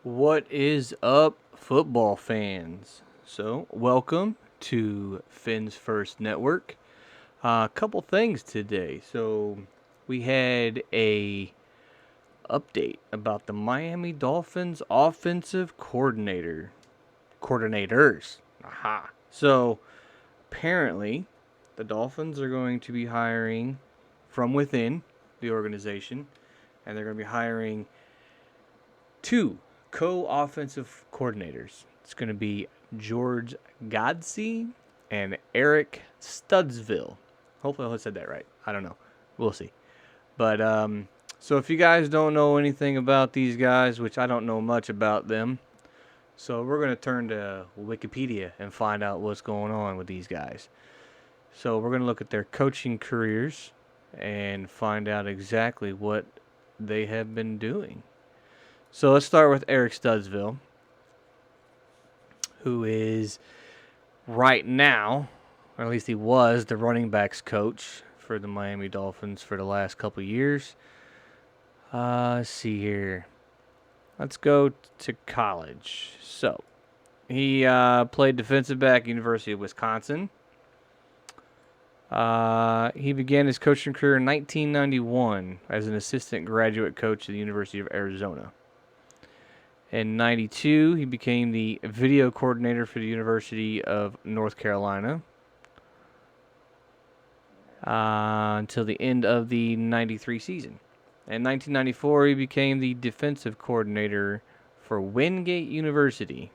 What is up, football fans? Welcome to Finn's First Network. A couple things today. We had a update about the Miami Dolphins offensive coordinators. Aha. Apparently, the Dolphins are going to be hiring from within the organization, and they're going to be hiring two co-offensive coordinators. It's going to be George Godsey and Eric Studsville. Hopefully I said that right. I don't know. We'll see. But so if you guys don't know anything about these guys, which I don't know much about them, so we're going to turn to Wikipedia and find out what's going on with these guys. So we're going to look at their coaching careers and find out exactly what they have been doing. So let's start with Eric Studsville, who is right now, or at least he was, the running backs coach for the Miami Dolphins for the last couple of years. Let's see here. Let's go to college. So he played defensive back at University of Wisconsin. He began his coaching career in 1991 as an assistant graduate coach at the University of Arizona. In 92, he became the video coordinator for the University of North Carolina until the end of the 93 season. In 1994, he became the defensive coordinator for Wingate University.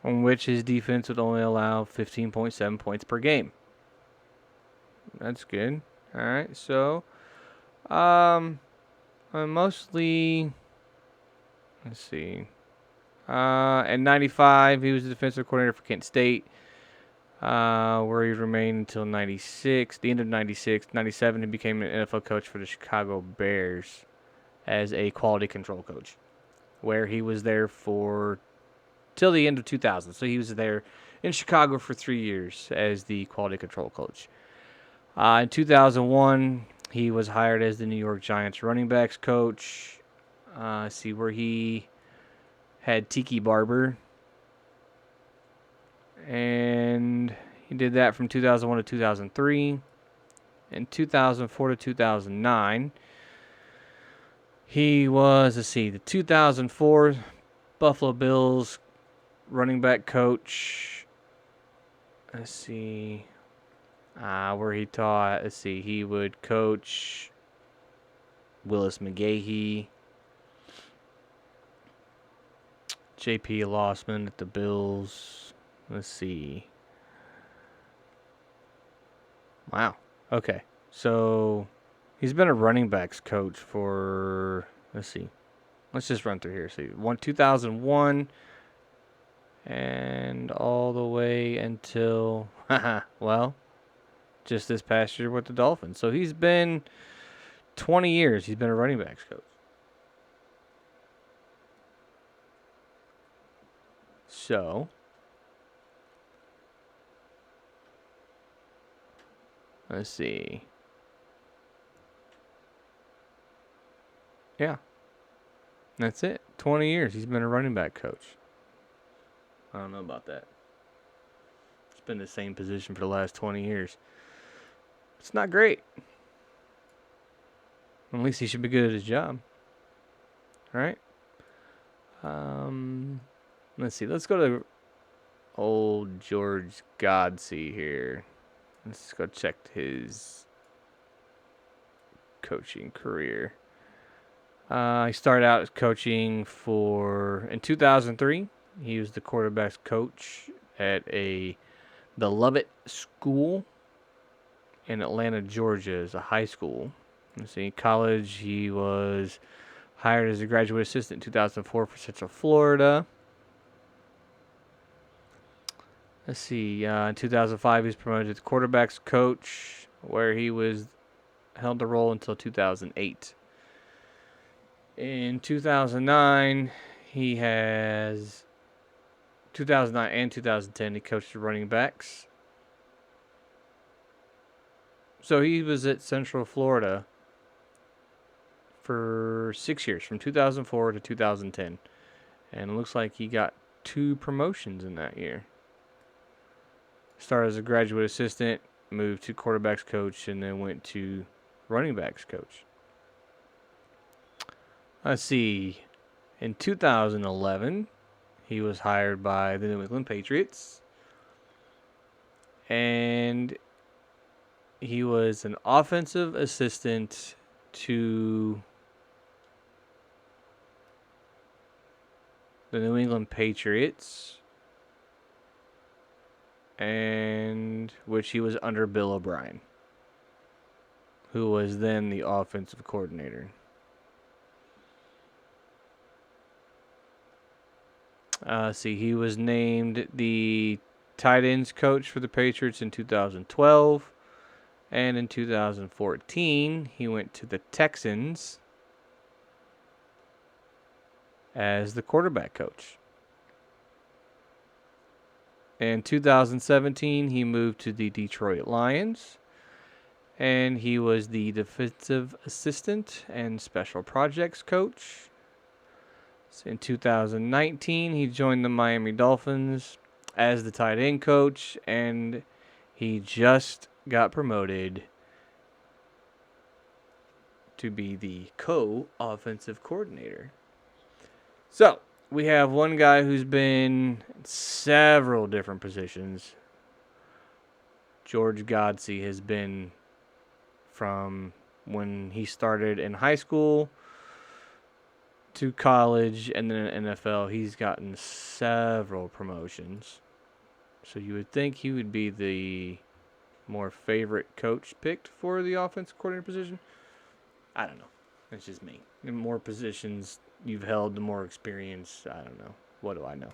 On which his defense would only allow 15.7 points per game. That's good. All right, so mostly, let's see. In 95, he was the defensive coordinator for Kent State, where he remained until 96, the end of 96. 97, he became an NFL coach for the Chicago Bears as a quality control coach, where he was there for till the end of 2000. So he was there in Chicago for 3 years as the quality control coach. In 2001, he was hired as the New York Giants running backs coach. See where he had Tiki Barber. And he did that from 2001 to 2003. In 2004 to 2009, he was, the 2004 Buffalo Bills running back coach. Let's see. Where he taught, he would coach Willis McGahee, J.P. Lossman at the Bills. Let's see. Wow. Okay. So he's been a running backs coach for, let's just run through here. 2001 and all the way until, just this past year with the Dolphins. So he's been 20 years. He's been a running backs coach. So let's see. Yeah. That's it. 20 years. He's been a running back coach. I don't know about that. It's been the same position for the last 20 years. It's not great. At least he should be good at his job. All right. Let's see. Let's go to old George Godsey here. Let's go check his coaching career. He started out coaching in 2003. He was the quarterback's coach at the Lovett School in Atlanta, Georgia, as a high school. Let's see, college, he was hired as a graduate assistant in 2004 for Central Florida. Let's see, in 2005, he was promoted to quarterback's coach, where he held the role until 2008. In 2009 and 2010, he coached the running backs. So he was at Central Florida for 6 years, from 2004 to 2010. And it looks like he got 2 promotions in that year. Started as a graduate assistant, moved to quarterbacks coach, and then went to running backs coach. Let's see. In 2011, he was hired by the New England Patriots. And he was an offensive assistant to the New England Patriots, and which he was under Bill O'Brien, who was then the offensive coordinator. He was named the tight ends coach for the Patriots in 2012, and in 2014 he went to the Texans as the quarterback coach. In 2017, he moved to the Detroit Lions, and he was the defensive assistant and special projects coach. So in 2019, he joined the Miami Dolphins as the tight end coach, and he just got promoted to be the co-offensive coordinator. So, we have one guy who's been in several different positions. George Godsey has been from when he started in high school to college and then in NFL. He's gotten several promotions. So you would think he would be the more favorite coach picked for the offensive coordinator position. I don't know. That's just me. The more positions you've held, the more experience. I don't know. What do I know?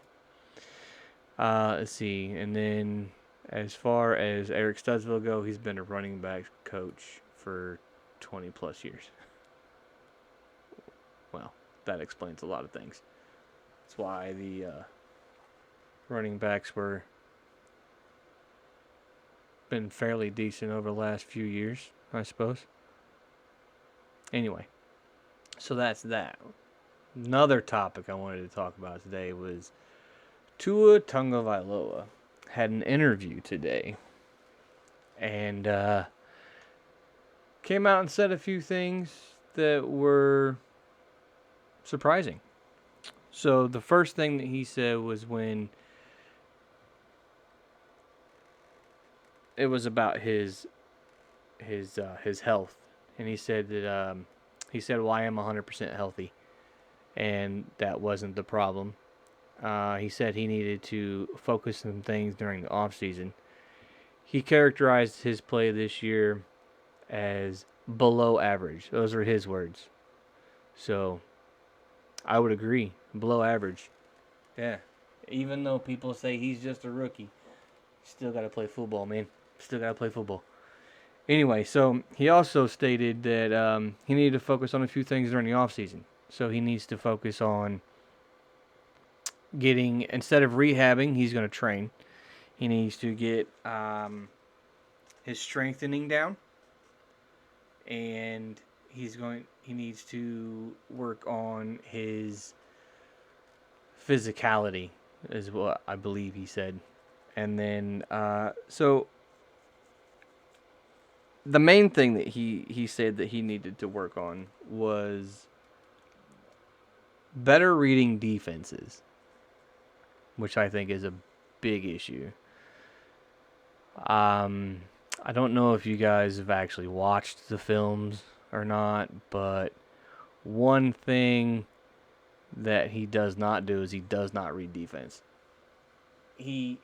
Let's see. And then as far as Eric Studsville go, he's been a running back coach for 20 plus years. Well, that explains a lot of things. That's why the running backs were been fairly decent over the last few years, I suppose. Anyway, so that's that. Another topic I wanted to talk about today was Tua Tagovailoa had an interview today and came out and said a few things that were surprising. So the first thing that he said was when it was about his health, and he said that well, I am 100% healthy, and that wasn't the problem. He said he needed to focus on things during the off season. He characterized his play this year as below average. Those are his words. So I would agree, below average. Yeah. Even though people say he's just a rookie, still got to play football, man. Still got to play football. Anyway, so he also stated that he needed to focus on a few things during the offseason. So he needs to focus on getting, instead of rehabbing, he's going to train. He needs to get his strengthening down. And he needs to work on his physicality, is what I believe he said. And then, so the main thing that he said that he needed to work on was better reading defenses, which I think is a big issue. I don't know if you guys have actually watched the films or not, but one thing that he does not do is he does not read defense. He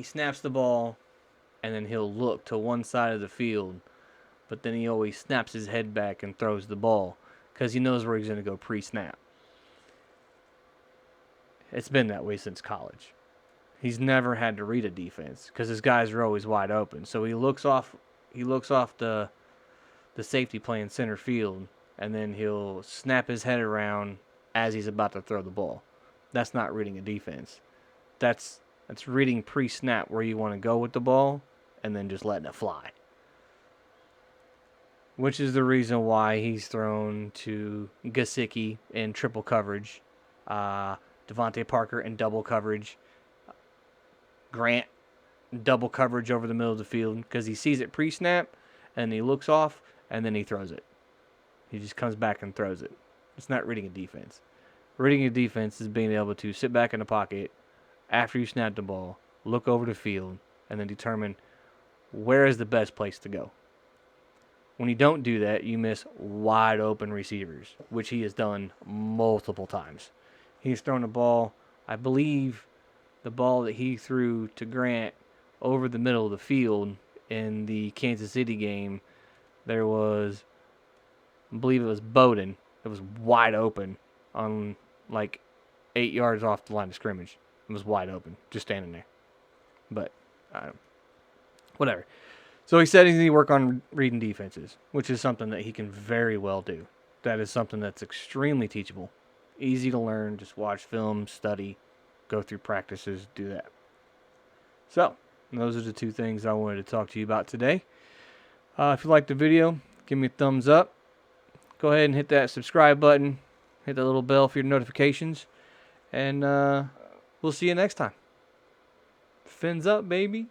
snaps the ball, and then he'll look to one side of the field, but then he always snaps his head back and throws the ball because he knows where he's going to go pre-snap. It's been that way since college. He's never had to read a defense because his guys are always wide open. So he looks off the safety playing center field, and then he'll snap his head around as he's about to throw the ball. That's not reading a defense. That's reading pre-snap where you want to go with the ball and then just letting it fly. which is the reason why he's thrown to Gesicki in triple coverage, Devontae Parker in double coverage, Grant double coverage over the middle of the field, because he sees it pre-snap, and he looks off, and then he throws it. He just comes back and throws it. It's not reading a defense. Reading a defense is being able to sit back in the pocket after you snap the ball, look over the field, and then determine where is the best place to go. When you don't do that, you miss wide open receivers, which he has done multiple times. He's thrown a ball, I believe the ball that he threw to Grant over the middle of the field in the Kansas City game, there was, I believe it was Bowden. It was wide open on like 8 yards off the line of scrimmage. It was wide open, just standing there. But, whatever. So he said he needs to work on reading defenses, which is something that he can very well do. That is something that's extremely teachable. Easy to learn. Just watch film, study, go through practices, do that. So, those are the two things I wanted to talk to you about today. If you liked the video, give me a thumbs up. Go ahead and hit that subscribe button. Hit that little bell for your notifications. And we'll see you next time. Fins up, baby.